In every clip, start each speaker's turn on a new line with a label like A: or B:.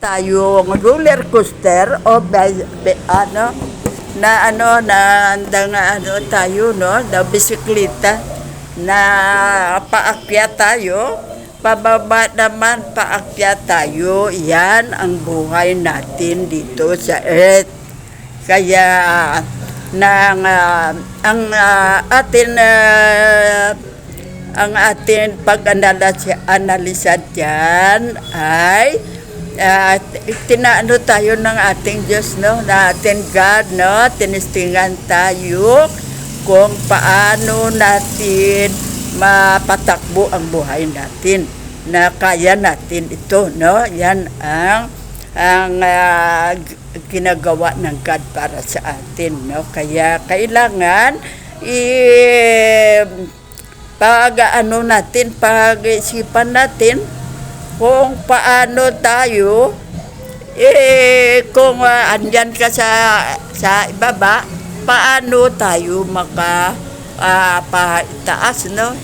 A: tayong roller coaster o tayo no na bisikleta na paakyat tayo, pababa naman paakyat tayo. Yan ang buhay natin dito sa Earth. Kaya ang atin pag-analisa dyan ay tinaano tayo ng ating Diyos, no? Na ating God, no? Tinistingan tayo kung paano natin mapatakbo ang buhay natin, na kaya natin ito, no? Yan ang ginagawa ng God para sa atin, no? Kaya kailangan pag-isipan natin kung paano tayo kung andyan ka sa ibaba, paano tayo paitaas, no?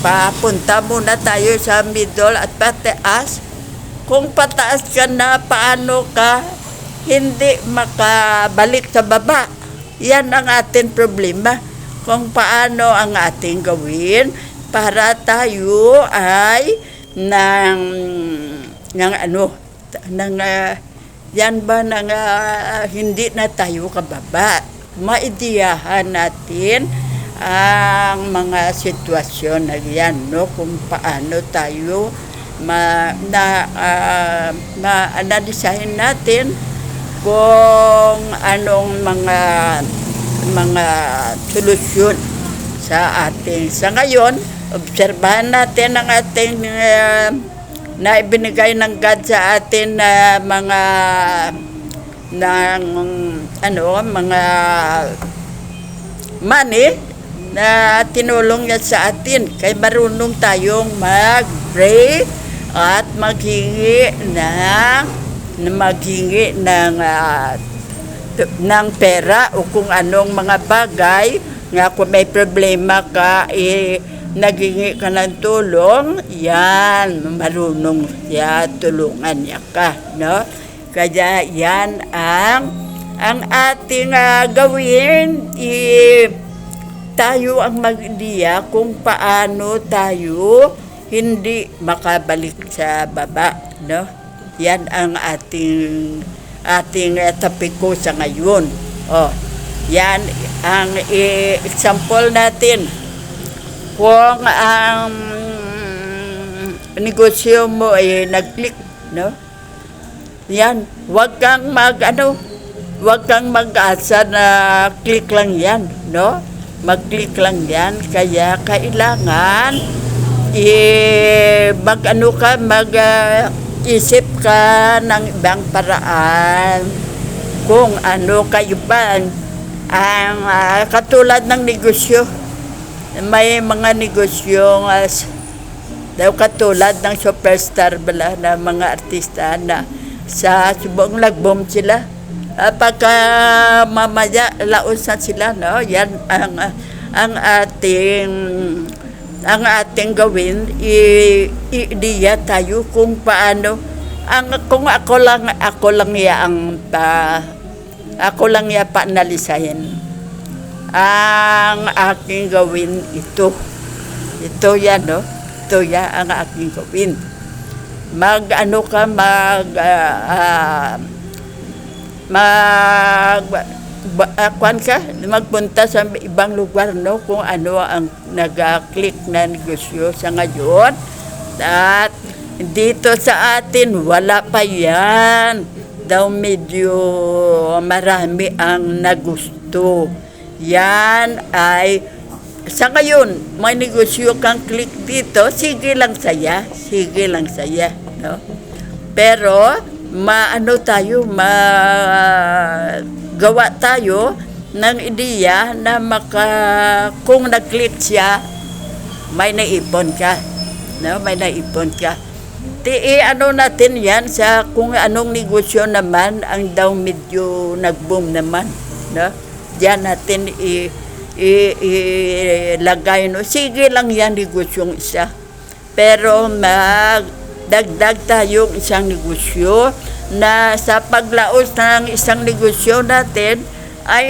A: Papunta muna tayo sa middle at pataas. Kung pataas ka na, paano ka hindi makabalik sa baba? Yan ang ating problema. Kung paano ang ating gawin para tayo ay hindi na tayo kababa. Maidiyahan natin ang mga sitwasyon na yan, no? Kung paano tayo ma-analisahin natin kung anong mga solusyon sa ating. Sa ngayon, obserbahan natin ang ating na ibinigay ng God sa atin na mga money na tinulong niya sa atin. Kaya marunong tayong mag-pray at maghingi ng pera o kung anong mga bagay nga kung may problema ka, naghingi ka ng tulong, yan, marunong siya, tulungan niya ka, no? Kaya yan ang ating gawin, tayo ang mag-ideya kung paano tayo hindi makabalik sa baba, no? Yan ang ating topiko sa ngayon. Yan ang example natin. Kung ang negosyo mo ay nag-click, no? Yan, wag kang mag-asa na click lang yan, no? Mag-click lang yan. Kaya kailangan isip ka ng ibang paraan kung ano kayo ba ang katulad ng negosyo. May mga negosyo daw katulad ng superstar bala na mga artista na sa subong nag-boom sila. Pagka mamaya laos na sila, no? Yan ang ating gawin, ideya tayo kung paano kung ako lang paanalisahin ang aking gawin ito yan, no? Ito yan ang aking gawin. Magpunta sa ibang lugar, no? Kung ano ang nag-click na negosyo sa ngayon. At dito sa atin, wala pa yan. Daw medyo marami ang nagusto. Yan ay, sa ngayon, may negosyo kang click dito, sige lang saya, no? Pero, gawa tayo ng ideya na kung nag-click siya, may naipon ka, no? May naipon ka. Natin yan sa kung anong negosyo naman ang daw medyo nag-boom naman, no? Diyan natin ilagay, no? Sige lang yan negosyong isa. Pero dagdag tayong isang negosyo na sa paglaos ng isang negosyo natin ay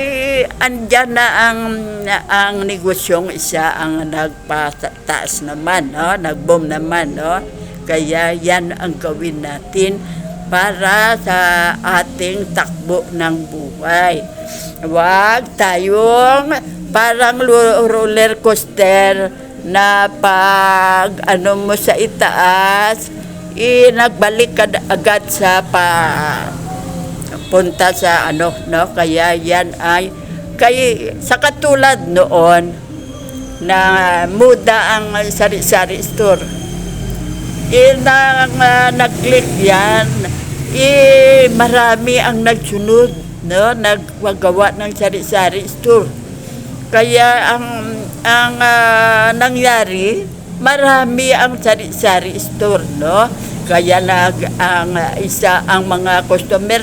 A: andyan na ang negosyong isa ang nagpataas naman, no? Nag-boom naman, no? Kaya yan ang gawin natin para sa ating takbo ng buhay. Huwag tayong parang roller coaster na pag mo sa itaas, nagbalik ka agad sa punta sa no? Kaya yan ay sa katulad noon na muda ang sari-sari store. Nag-click yan, marami ang nagsunod, no? Nagwagawa ng sari-sari store. Kaya ang nangyari, marami ang sari-sari store, no? Kaya ang mga customer,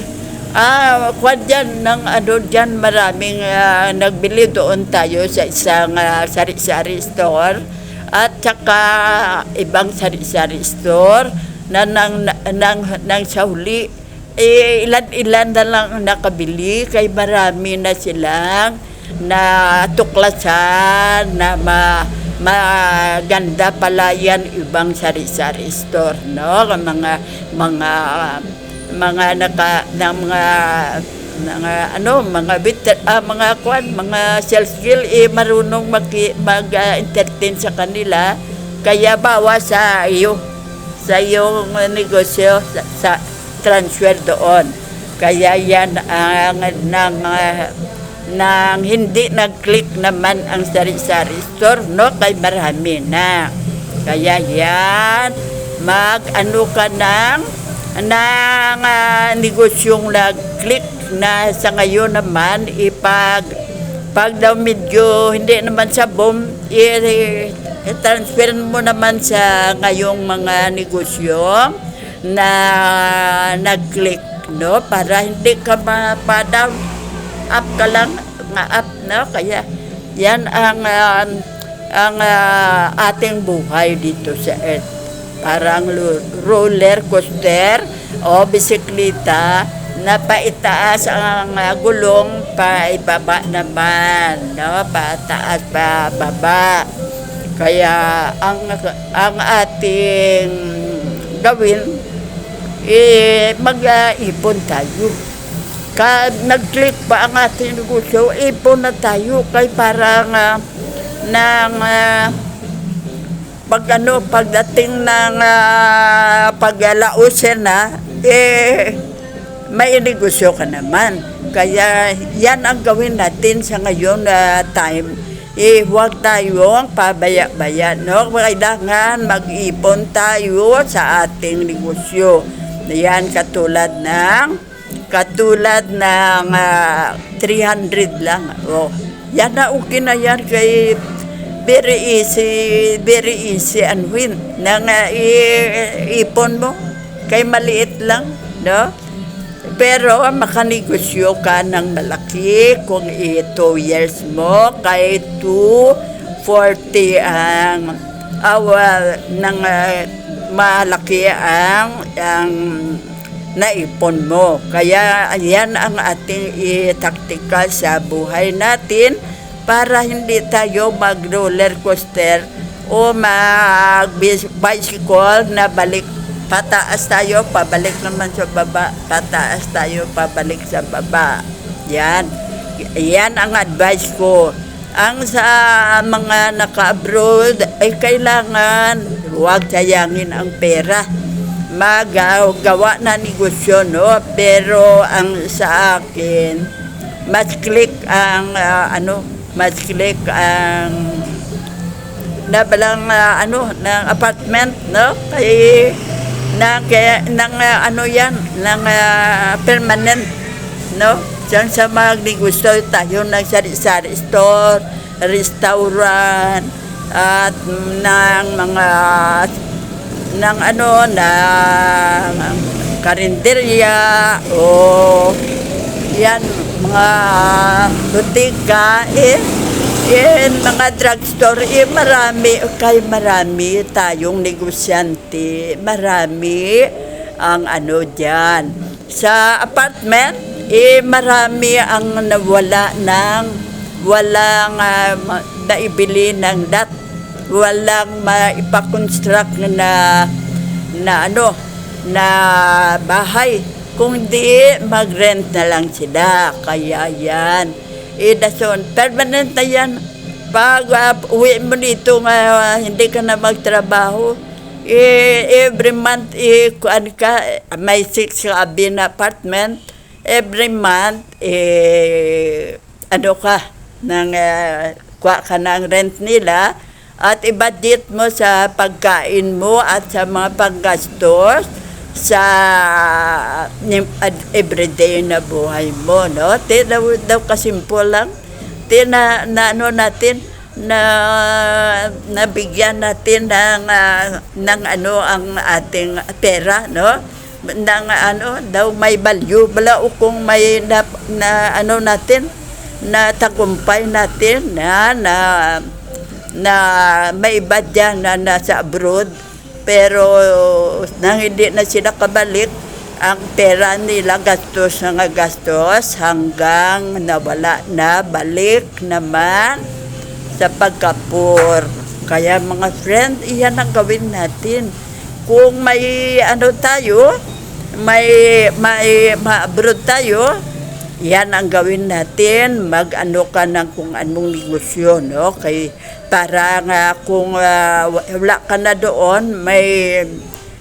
A: dyan maraming nagbili doon tayo sa isang sari-sari store at saka ibang sari-sari store na nang sa huli, ilan na lang nakabili kay marami na silang natuklasan na maganda pala yan ibang sari-sari store, no? Mga sales skill marunong mag-entertain sa kanila, kaya bawas sa iyong negosyo sa transfer doon. Kaya yan ang nang hindi nag-click naman ang sari-sari store, no? Kay marami na. Kaya yan, ka ng negosyong nag-click na sa ngayon naman, pag daw medyo hindi naman sa boom, i-transfer mo naman sa ngayong mga negosyo na nag-click, no? Para hindi ka pa-down, up ka lang, up, no? Kaya yan ang ating buhay dito sa Earth. Parang roller coaster o bisikleta na paitaas ang gulong, paibaba naman, no? Pataas, pababa. Kaya ang ating gawin, mag-ipon tayo. Nag-click pa ang ating negosyo, ipon na tayo kay parang pagdating ng paglausin na, may negosyo ka naman. Kaya yan ang gawin natin sa ngayon na time. Huwag tayong pabaya-baya, no? Kailangan mag-ipon tayo sa ating negosyo. Yan katulad ng 300 lang. Yan na, okay na yan kay very easy and win. Nang ipon mo, kay maliit lang, no? Pero makanegosyo ka ng malaki kung 2 years mo, kay 240 ang malaki ang naipon mo. Kaya yan ang ating taktika sa buhay natin para hindi tayo mag-roller coaster o mag-bicycle na pataas tayo, pabalik naman sa baba, pataas tayo, pabalik sa baba. Yan ang advice ko. Ang sa mga naka-abroad ay kailangan huwag sayangin ang pera. Magawa na negosyo, no? Pero ang sa akin, mas click ang ng apartment, no? Permanent, no? Diyan sa magnegosyo tayo ng sari-sari store, restaurant, at ng karinderya o yan, mga butika, Mga drugstore, marami tayong negosyante, marami ang ano dyan. Sa apartment, marami ang nawala ng walang naibili ng dat, walang maipakonstruct na bahay. Kung di, mag-rent na lang sila. Kaya yan. Permanent na yan. Pag uwi mo dito hindi ka na magtrabaho, every month, may 6 abi na apartment, every month, kuha ka ng rent nila, at i-budget mo sa pagkain mo at sa mga panggastos sa everyday na buhay mo, no? Daw kasimple lang. Nabigyan natin ng ang ating pera, no? Daw may value bala o kung may tagumpay natin na may iba dyan na nasa abroad, pero nang hindi na sila kabalik, ang pera nila gastos hanggang nawala na, balik naman sa pagkapur. Kaya mga friend, iyan ang gawin natin. Kung may ma-abroad tayo, yan ang gawin natin. Ka ng kung anong negosyo, no? Para nga kung wala ka na doon,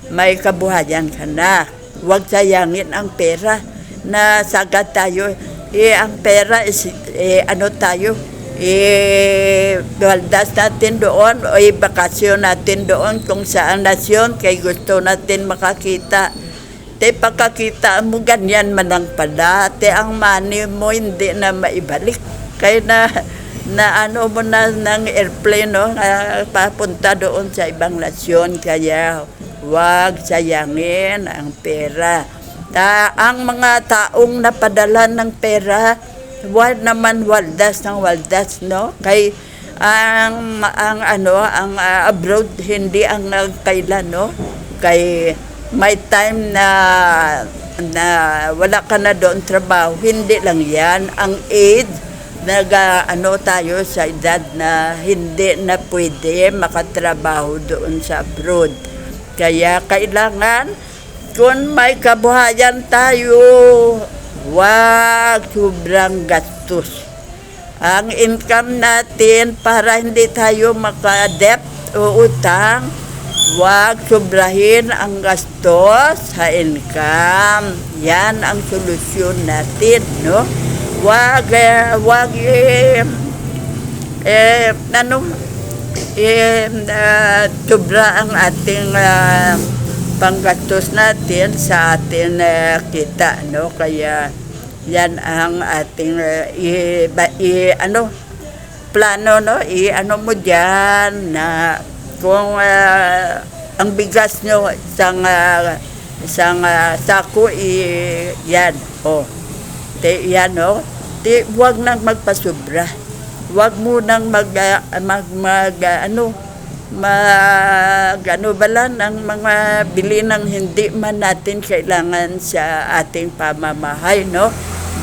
A: may kabuhayan ka na. Huwag sayangin ang pera na sagad tayo. Ang pera is waldas natin doon o bakasyon natin doon kung saan nasyon kay gusto natin makakita. Pagkakita mo ganyan man lang pala. Ang money mo hindi na maibalik. Kaya mo na ng airplane, no? Papunta doon sa ibang nasyon. Kaya huwag sayangin ang pera. Ang mga taong napadala ng pera, huwag naman waldas ng waldas, no? Ang abroad hindi ang nagkailan, no? May time na wala ka na doon trabaho, hindi lang yan. Ang age, tayo sa edad na hindi na pwede makatrabaho doon sa abroad. Kaya kailangan, kung may kabuhayan tayo, wag sobrang gastos. Ang income natin para hindi tayo maka-debt o utang, wag sobrahin ang gastos sa income. Yan ang solusyon natin, no? Wag sobra ang ating panggastos natin sa ating kita, no? Kaya yan ang ating plano, no? Mo diyan na kung ang bigas nyo isang sako, yan, yan, no? Huwag nang magpasobra. Huwag mo nang ng mga bili ng hindi man natin kailangan sa ating pamamahay, no?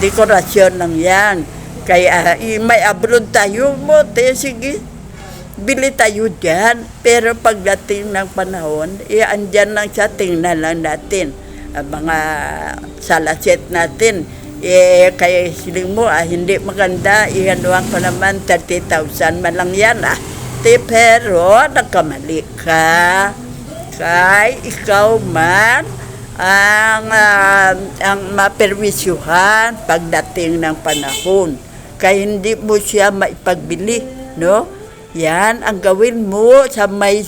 A: Dekorasyon lang yan. Kaya may abroad tayo mo, sige, bili tayo dyan. Pero pagdating ng panahon, andyan lang siya, tingnan lang natin ang mga salaset natin. Kaya siling mo, hindi maganda, ihanuan ko naman 30,000 man lang yan, pero nagkamali ka. Kaya ikaw man ang maperwisyuhan pagdating ng panahon. Kaya hindi mo siya maipagbili, no? Yan ang gawin mo sa may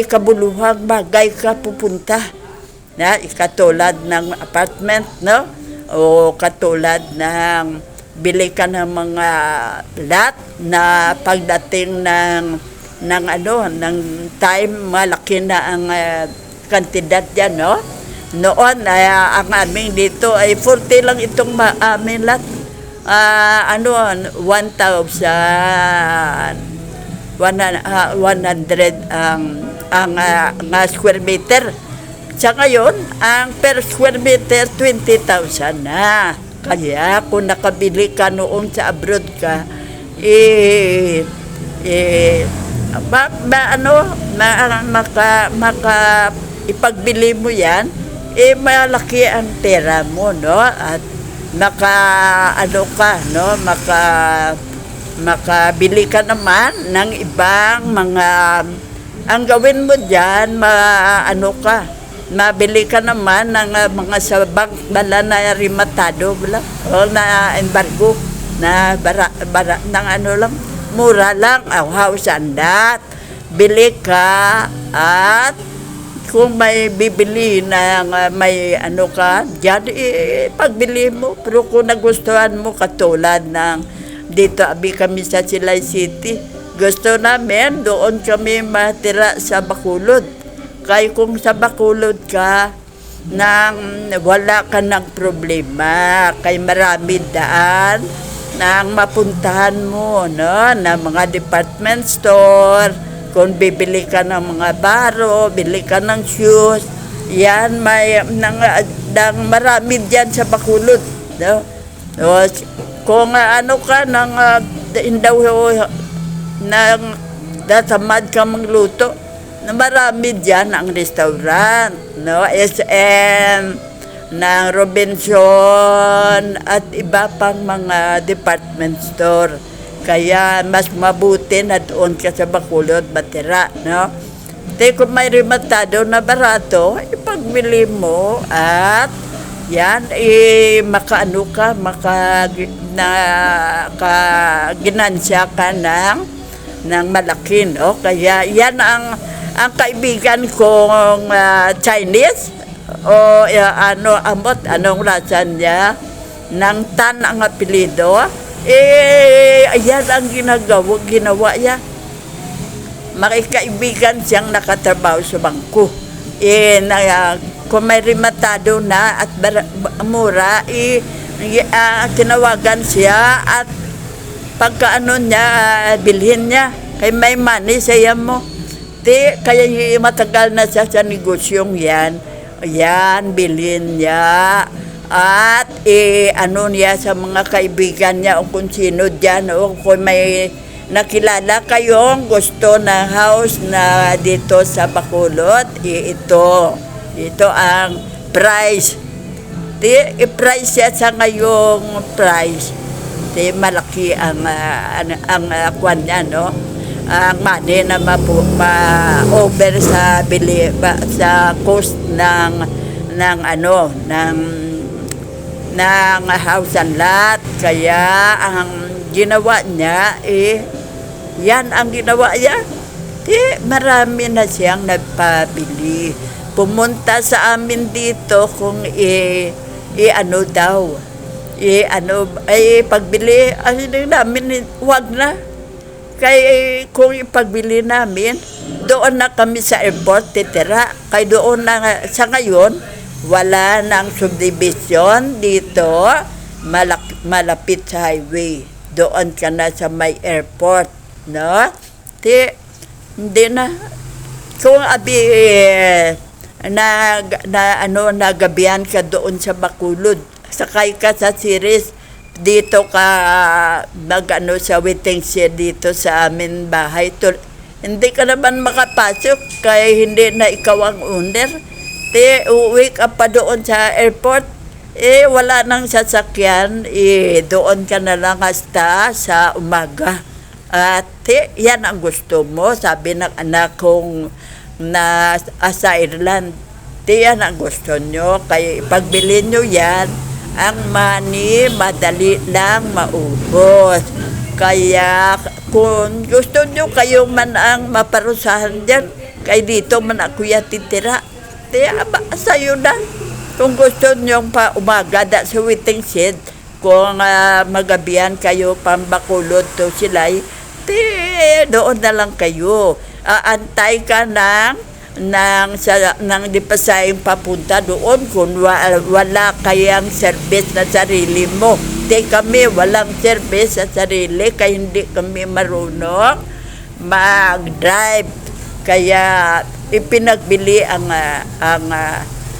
A: kabuluhang bagay ka pupunta. Katulad ng apartment, no? O katulad ng bili ka ng mga lot na pagdating ng time, malaki na ang kantidad yan, no? Noon ang aming dito ay 40 lang itong amin lot. 100 ang square meter. Sa ngayon, ang per square meter, 20,000 na. Kaya kung nakabili ka noon sa abroad ka, ipagbili mo yan, malaki ang pera mo, no? At makabili ka naman ng ibang mga, ang gawin mo dyan, mabili ka naman ng mga sa bank na rimatado o na embargo na lang, mura lang, house and lot. Bili ka at kung may bibili na may dyan, pagbili mo. Pero kung nagustuhan mo, katulad ng dito kami sa Silay City, gusto namin doon kami matira sa Bacolod. Kaya kung sa Bacolod ka, wala ka ng problema. Kaya marami daan nang mapuntahan mo, no? Na mga department store, kung bibili ka ng mga baro, bili ka ng shoes, yan, marami dyan sa Bacolod, no? Kung ka tamad ka magluto, na marami dyan ang restaurant, no? SM, ng Robinson, at iba pang mga department store. Kaya mas mabuti na doon ka sa Bacolod matira, no? Kung may rematado na barato, ipagbili mo at yan, ginansya ka ng malaki, no? Kaya yan ang kaibigan kong Chinese, o anong rasan niya, ng Tan ang apelido, ayan ang ginawa niya. Makikaibigan siyang nakatrabaho sa bangko. Kung may rematado na at mura, tinawagan siya at pagka niya, bilhin niya. Kaya may money siya mo. Kaya matagal na siya sa negosyong yan. Ayan, bilhin niya. At niya sa mga kaibigan niya o kung sino dyan, o kung may nakilala kayong gusto ng house na dito sa Bacolod, ito ang price. I-price siya sa ngayong price. Malaki ang kwan niya, no? Ang money na ma-over sa sa cost ng house and lot. Kaya ang ginawa niya, yan ang ginawa niya. Marami na siyang nagpabili. Pumunta sa amin dito kung pagbili, namin, wag na. Kaya kung ipagbili namin, doon na kami sa airport titira. Kaya doon na, sa ngayon, wala nang subdivision dito, malapit sa highway. Doon ka na sa may airport, no? Hindi na. Kung nagabihan ka doon sa Bacolod, sakay ka sa series, dito ka sa waiting shed dito sa amin bahay. Hindi ka naman makapasok kaya hindi na ikaw ang owner. Uwi ka pa doon sa airport, wala nang sasakyan, doon ka na lang hasta sa umaga. At yan ang gusto mo, sabi ng anak kong sa Ireland. Yan ang gusto nyo, kaya ipagbili nyo yan. Ang money, madali lang maubos. Kaya kung gusto nyo kayo man ang maparusahan dyan, kaya dito man ako titira. Sa'yo na. Kung gusto nyo pa umaga sa waiting shed, kung magabihan kayo Bacolod to Silay, doon na lang kayo. Antay ka ng dipasayang papunta doon kung wala kayang service na sarili mo. Dati kami walang service sa sarili kaya hindi kami marunong mag-drive. Kaya ipinagbili ang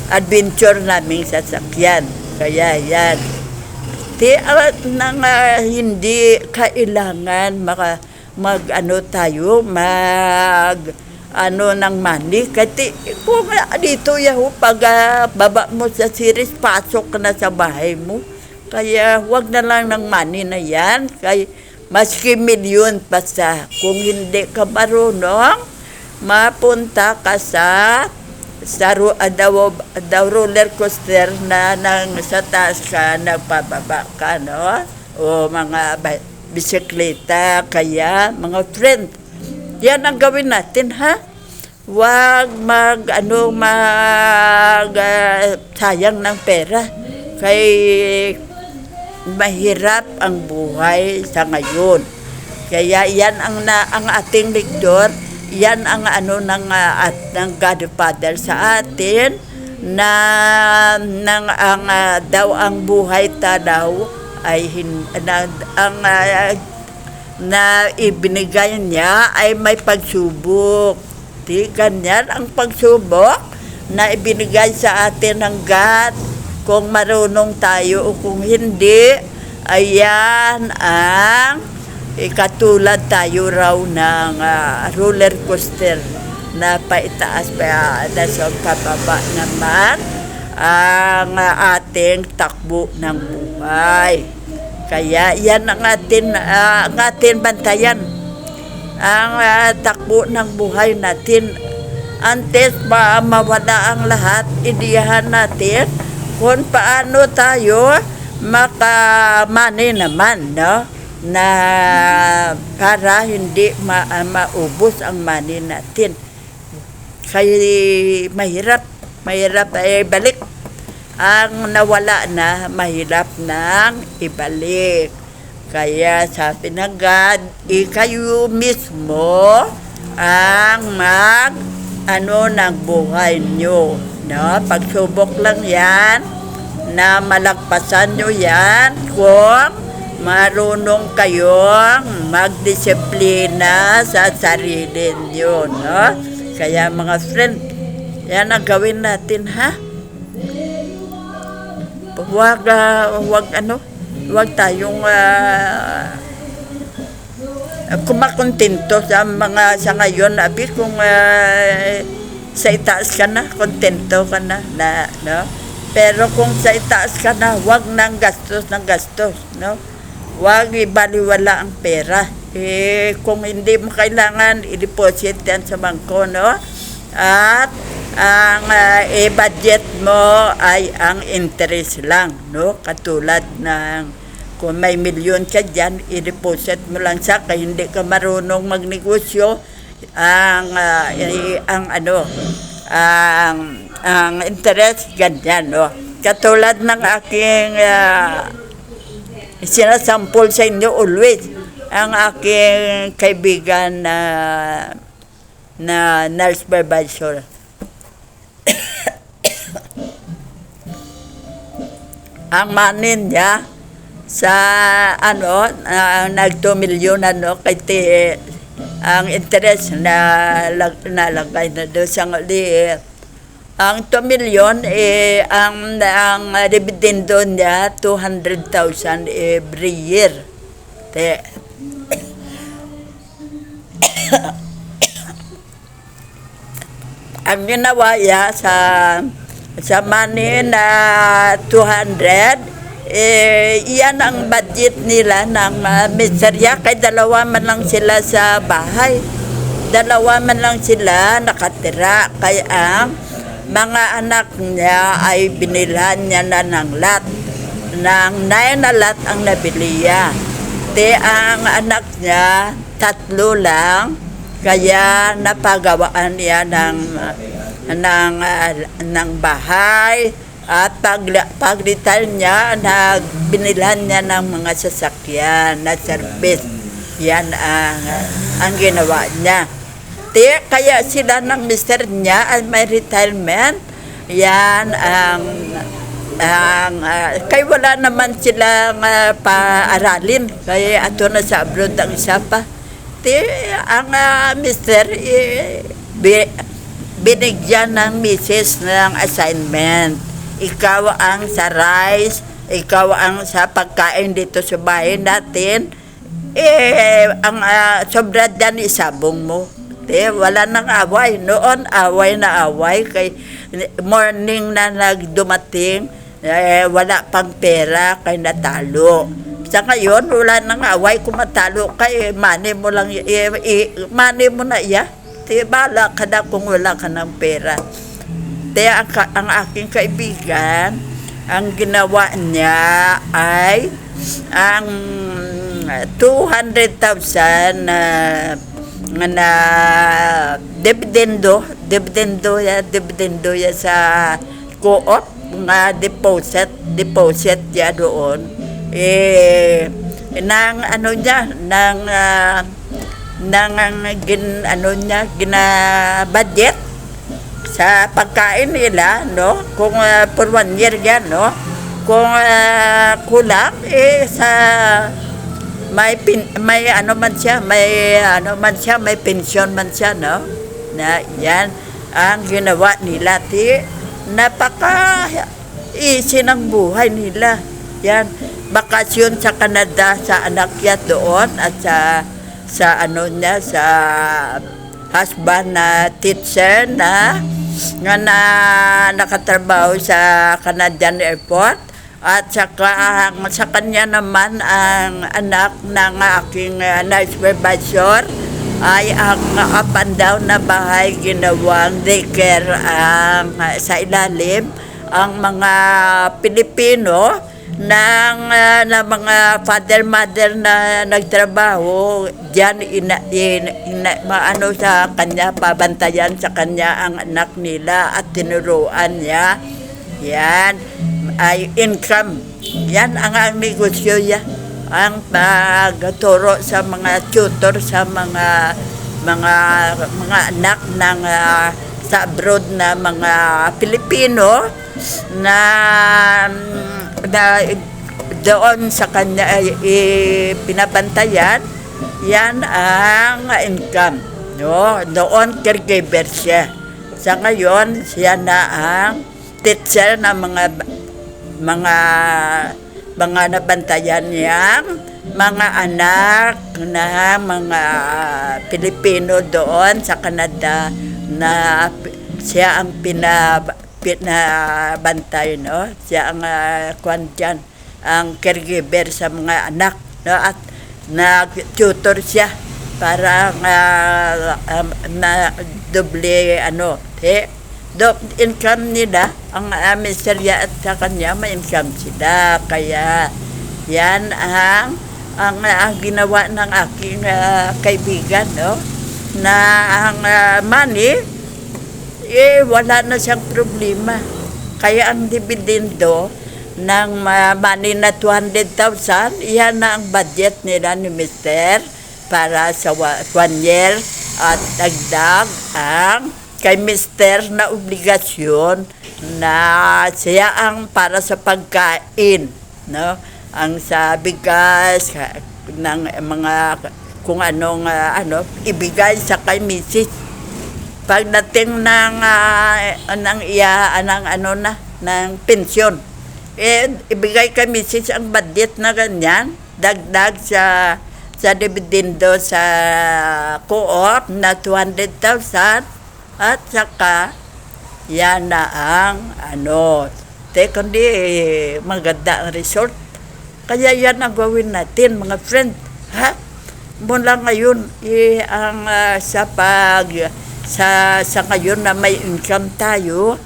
A: adventure naming sasakyan. Kaya yan. Hindi kailangan ng money. Kasi kung dito pag baba mo sa series, pasok ka na sa bahay mo. Kaya wag na lang ng money na yan. Kaya maski milyon basta. Kung hindi ka marunong, mapunta ka sa roller coaster na sa taas ka, nagpababa ka, no? O mga bisikleta, kaya mga friend, yan ang gawin natin, ha? Huwag sayang ng pera. Kay mahirap ang buhay sa ngayon. Kaya yan ang ating lektor. Yan ang ng Godfather sa atin daw ang buhay daw ay na ibinigay niya ay may pagsubok. Di ganyan ang pagsubok na ibinigay sa atin ng God. Kung marunong tayo o kung hindi, ayan ang katulad tayo raw ng roller coaster na paitaas pa sa pababa naman ang ating takbo ng buhay. Kaya yan ang ating bantayan, ang takbo ng buhay natin. Antes mawala ang lahat, idiyahan natin kung paano tayo makamani naman, no? Na para hindi maubos ang money natin. Kaya mahirap ibalik. Ang nawala na, mahirap nang ibalik. Kaya sabi ng God, kayo mismo ang ng buhay nyo. No? Pagsubok lang yan, na malagpasan nyo yan kung marunong kayong magdisiplina sa sarili niyo, no? Kaya mga friend, yan ang gawin natin, ha? Huwag tayong kumakontento sa ngayon, kung sa itaas ka na, kontento ka na, no? Pero kung sa itaas ka na, huwag nang gastos, no? Huwag ibaliwala ang pera. Kung hindi mo kailangan, i-deposit yan sa bangko, no? At ang budget mo ay ang interest lang, no? Katulad ng kung may milyon ka dyan, i-deposit mo lang sa kaya hindi ka marunong magnegosyo, ang interest ganyan, no? Katulad ng aking sinasampol sa inyo always, ang aking kaibigan na nurse supervisor. Ang manin niya sa nag 2 milyon kay ang interest na nalagay na doon sa liit. Ang 2 milyon, ang dividendo niya, 200,000 every year. Ang ginawa niya sa money na 200, iyan ang budget nila ng miserya. Kay dalawa man lang sila sa bahay. Dalawa man lang sila nakatira. Kaya ang mga anak niya ay binilhan niya na ng lot. Ng 9 na lot ang nabili niya. Ang anak niya, 3 lang. Kaya napagawaan niya ng bahay. At pag-retire niya, binilhan niya ng mga sasakyan na service. Yan ang ginawa niya. Kaya sila ng mister niya ay may retirement. Yan ang kay wala naman silang paaralin. Kaya ato na sa abroad ang isa pa. Ang mister, binigyan ng misis ng assignment. Ikaw ang sa rice, ikaw ang sa pagkain dito sa bahay natin. Ang sobra dyan isabong mo. Wala nang away. Noon, away na away. Kay morning na nagdumating, wala pang pera, kay natalo. Sa ngayon, wala nang away. Kung matalo kay money mo lang, money mo na iya. Bala ka na kung wala ka ng pera. Ang aking kaibigan, ang ginawa niya ay ang 200,000 na dividendo ya sa co-op nga deposit ya doon nang ano niya gina budget sa pagkain nila, no, kung for 1 year yan, no, kung kulang sa may pension man siya, no, na yan ang ginawa nila. Napaka easy ng buhay nila. Yan, bakasyon sa Canada sa anak niya doon at sa husband na teacher na nakatrabaho sa Canadian Airport. At saka sa kanya naman ang anak ng aking night supervisor ay ang up and down na bahay ginawang daycare sa ilalim. Ang mga Pilipino ng mga father-mother na nagtrabaho diyan sa kanya, pabantayan sa kanya ang anak nila at tinuruan niya. Yan ay income. Yan ang negosyo niya. Ang pagturo sa mga tutor sa mga anak ng sa abroad na mga Pilipino na doon sa kanya pinabantayan. Yan ang income, no? Doon caregiver siya. Sa ngayon siya na ang teacher na mga nabantayan niyang mga anak na mga Pilipino doon sa Canada na siya ang pinabantay, no? Siya ang dyan, ang caregiver sa mga anak, no? At nag-tutor siya para na doble income nila. Ang misterya at sa kanya may income sila. Kaya yan ang ginawa ng aking kaibigan, no? Na ang money wala na siyang problema. Kaya ang dividendo ng money na 200,000, yan na ang budget nila ni Mister para sa 1 year. At dagdag ang kay Mister na obligasyon na siya ang para sa pagkain, no? Ang sa bigas ng mga kung anong ibigay sa kay Mrs. Pagdating ng pensyon, ibigay kay Mrs. ang budget na ganyan, dagdag sa dividendo sa co-op na 200,000. At saka, yan na ang kundi maganda ang resort. Kaya yan ang gawin natin, mga friend. Ha? Mula ngayon, sa ngayon na may income tayo,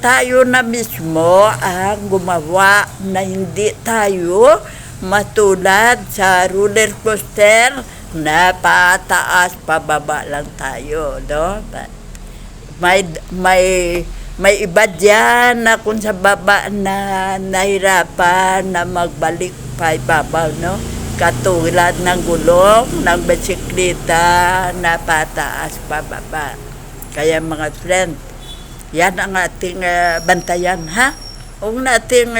A: tayo na mismo ang gumawa na hindi tayo matulad sa roller coaster na pataas, pababa lang tayo, no? May iba dyan na kung sa baba na nahirapan na magbalik pa ibabaw, no? Katulad ng gulong ng bisikleta na pataas, pababa. Kaya mga friend, yan ang ating bantayan, ha? wag nating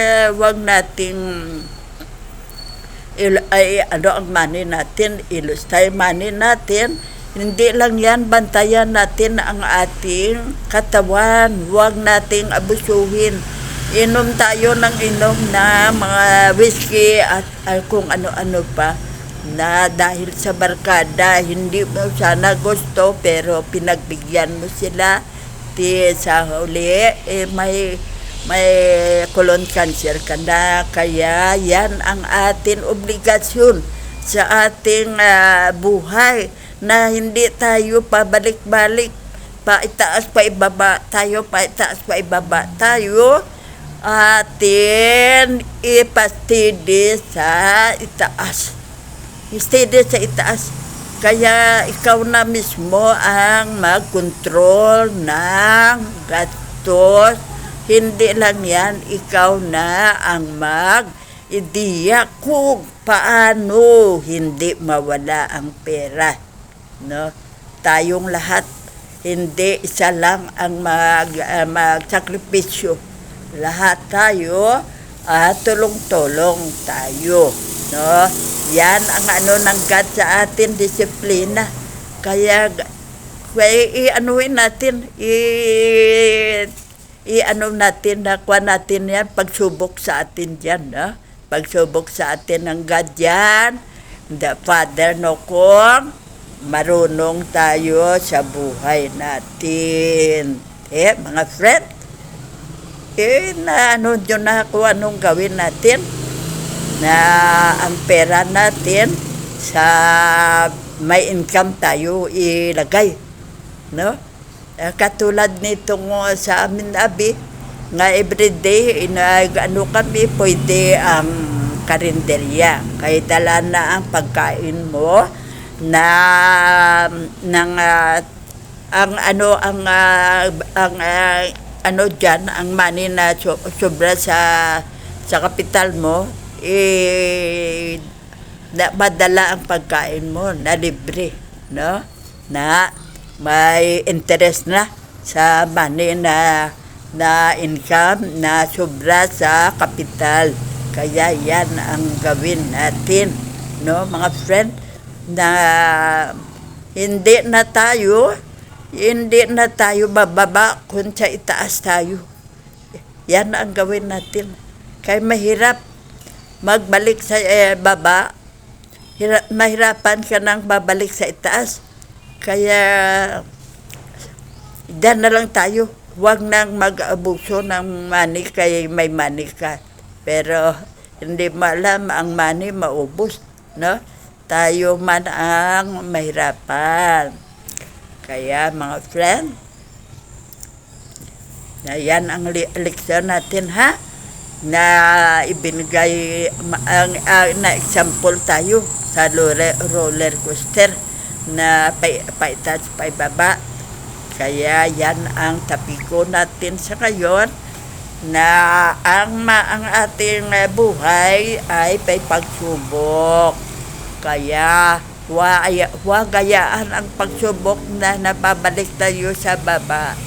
A: ang money natin, ilustay money natin. Hindi lang yan, bantayan natin ang ating katawan. Huwag nating abusuhin. Inom tayo ng inom na mga whiskey at kung ano-ano pa na dahil sa barkada, hindi mo sana gusto pero pinagbigyan mo sila. Sa huli, may colon cancer ka na, kaya yan ang atin obligasyon sa ating buhay na hindi tayo pabalik-balik, paitaas pa ibaba tayo, paitaas pa ibaba tayo, atin ipastidi sa itaas, steady sa itaas. Kaya ikaw na mismo ang mag-control ng gastos. Hindi lang yan, ikaw na ang mag-ideya kung paano hindi mawala ang pera. No? Tayong lahat, hindi isa lang ang magsakripisyo. Lahat tayo, tulong-tulong tayo. No? Yan ang ng God sa atin, disiplina. Kaya i-anuhin natin, natin, nakuha natin yan, pagsubok sa atin dyan, no? Pagsubok sa atin ng God yan, the Father, no, kung marunong tayo sa buhay natin. Mga friend, nyo na kung anong gawin natin, na ang pera natin sa may income tayo ilagay, no? Katulad nitong sa amin abi nga everyday kami pwede ang karinderya kay dala na ang pagkain mo na diyan ang money na sobra sa kapital mo, madala ang pagkain mo na libre, no? Na may interest na sa money na income na sobra sa kapital. Kaya yan ang gawin natin, no, mga friend, na hindi na tayo bababa kung sa itaas tayo. Yan ang gawin natin. Kaya mahirap magbalik sa baba, mahirapan ka nang babalik sa itaas. Kaya dyan na lang tayo. Huwag nang mag-abuso ng money kaya may money ka. Pero hindi mo alam ang money maubos, no? Tayo man ang mahirapan. Kaya mga friend, na yan ang leksyon natin, ha? Na ibinigay na example tayo sa roller coaster na paitaas pa ibaba. Kaya yan ang tapiko natin sa ngayon, na ang ating buhay ay may pagsubok. Kaya huwag gayaan ang pagsubok na napabalik tayo sa baba,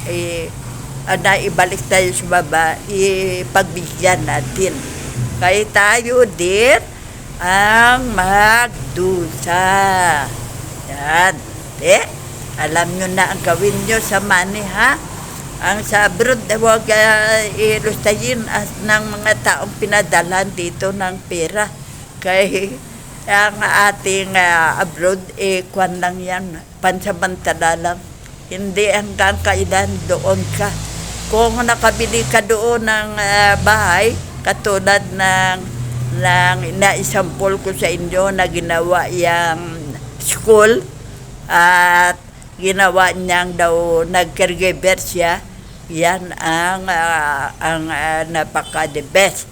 A: na ibalik tayo sa baba, ipagbigyan natin. Kaya tayo din ang magdusa. Yan. Alam nyo na ang gawin nyo sa money, ha? Ang sa abroad, huwag ilustayin ng mga taong pinadalan dito ng pera. Kaya ang ating abroad, kwan lang yan, pansamantala lang. Hindi hanggang kailan doon ka. Kung nakabili ka doon ng bahay, katulad ng na-example ko sa inyo na ginawa yung school, at ginawa niyang daw nag-caregiver siya, yan ang napaka-the best.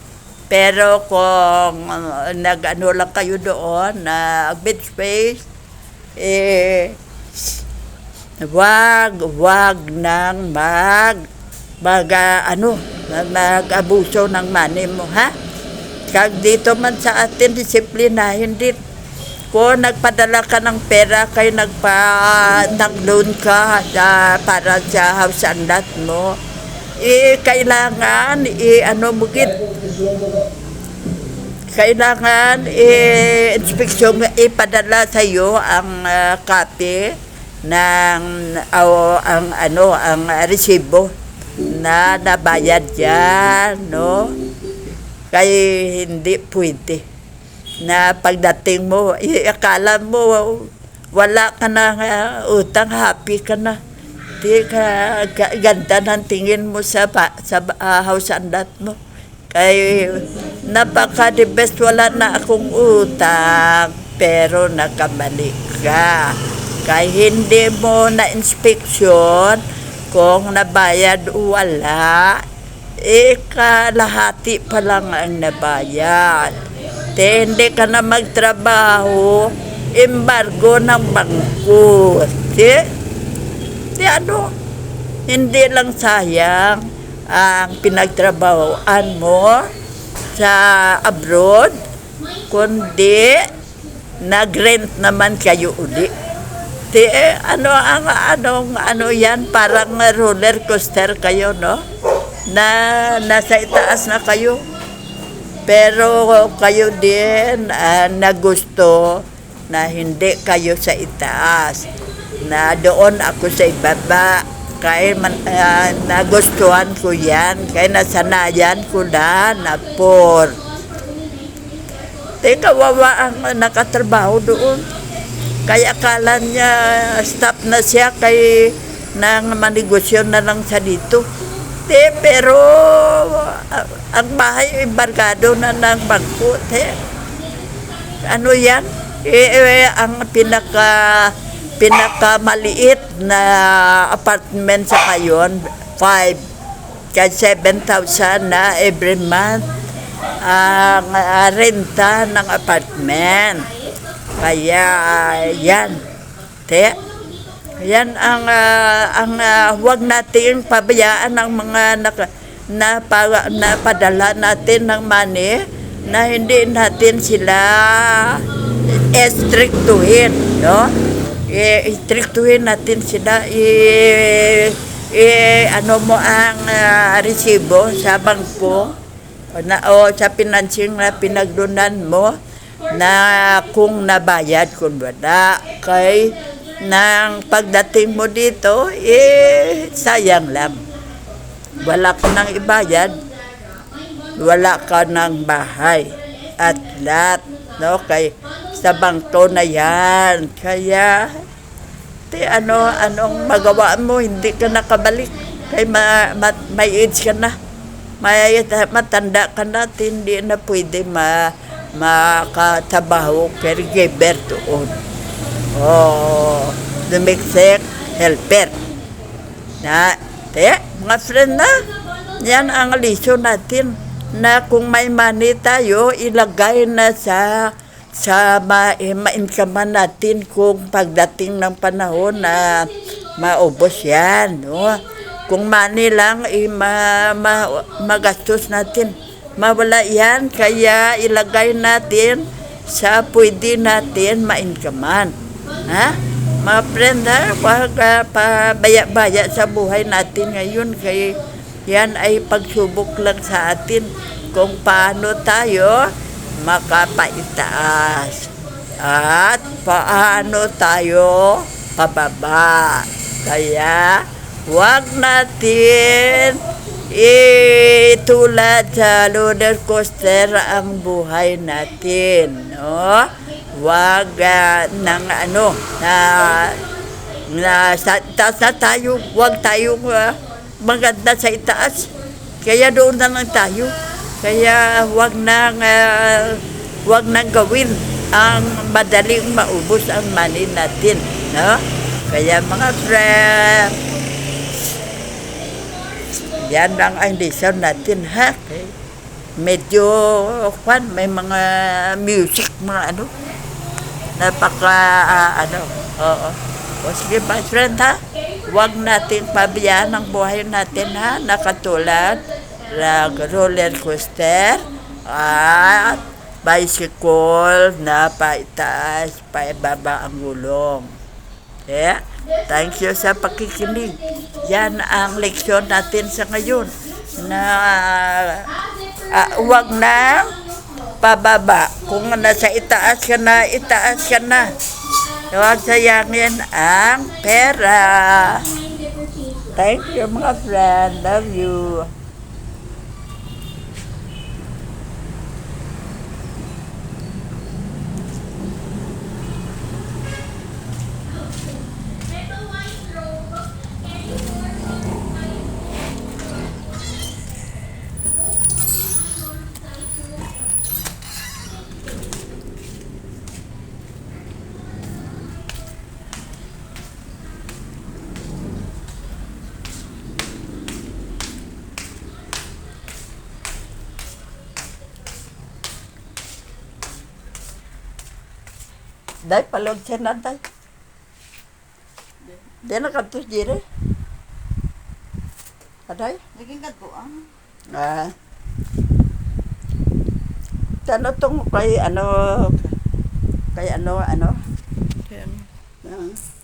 A: Pero kung nag-ano lang kayo doon na bed space, wag nang mag-abuso ng money mo, ha? Kag dito man sa atin, disiplinahin din. Kung nagpadala ka ng pera, kay nag-loan ka para sa house and lot mo, kailangan ano mo gid, kailangan inspeksyon ipadala sa iyo ang copy ng ang ano ang resibo na nabayad yan, no? Kaya hindi pwede na pagdating mo, akala mo wala ka na utang, happy ka na. Di ka ganda ng tingin mo sa house and lot mo. Kaya napaka-the best, wala na akong utang, pero nakamali ka. Kaya hindi mo na-inspeksyon kung nabayad o wala, kalahati pa lang ang nabayad. Hindi ka na magtrabaho, embargo ng bangko. Ano, hindi lang sayang ang pinagtrabahoan mo sa abroad, kundi nag-rent naman kayo uli. Ano yan, parang roller coaster kayo, no? Na nasa itaas na kayo. Pero kayo din na gusto na hindi kayo sa itaas, na doon ako sa ibaba. Kaya nagustuhan ko yan, kaya nasanayan ko na por. Kawawa ang nakatrabaho doon. Kaya akala niya stop na siya, kay nang manegosyo na lang sa dito. Pero ang bahay embargado na ng bangko. Ano yan? Ang pinakamaliit na apartment sa ngayon, 5 kaya 7,000 na every month ang renta ng apartment. Kaya yan. Yan ang huwag nating pabayaan ng mga napadala natin ng money, na hindi natin sila istriktuhin, no? Istriktuhin natin sila, ano mo ang resibo sa bangko o sa financing na pinaglunan mo, na kung nabayad, kung wala. Kay nang pagdating mo dito, sayang lang. Wala ka nang ibayad, wala ka nang bahay at lot, no? Kay sa bangko na yan. Kaya anong magawa mo, hindi ka nakabalik. Kay may age ka na, matanda ka na, hindi na pwede makatabaho caregiver doon. Domestic helper. Mga friend na, yan ang lisyo natin, na kung may money tayo, ilagay na sa ma-incomean natin kung pagdating ng panahon na maubos yan, no? Kung money lang, magastos natin, mawala yan. Kaya ilagay natin sa pwede natin ma-incomean. Mga friend, huwag pabaya-baya sa buhay natin ngayon. Kaya yan ay pagsubok lang sa atin kung paano tayo makapaitaas at paano tayo pababa. Kaya huwag natin itulad sa roller coaster ang buhay natin, no? Huwag sa itaas na tayo, huwag tayong maganda sa itaas. Kaya doon na lang tayo. Kaya huwag nang gawin ang madaling maubos ang money natin, no? Kaya mga friend, yan lang ang lesson natin, ha? Okay. Medyo may mga music, mga oo. O sige, my friend, ha? Huwag natin pabayaan ang buhay natin, ha? Nakatulad roller coaster at bicycle na paitaas, paibaba ang gulong. Yeah. Thank you sa pakikinig. Yan ang leksyon natin sa ngayon. Na huwag na pababa. Kung nasa itaas ka na, itaas ka na. Huwag sayangin ang pera. Thank you mga friend. Love you. Day, palog siya na, day. Day, nakatos diri. Aday?
B: Naging katuan.
A: Ano tong kay ano? Kay ano?
B: Kaya
A: Ah.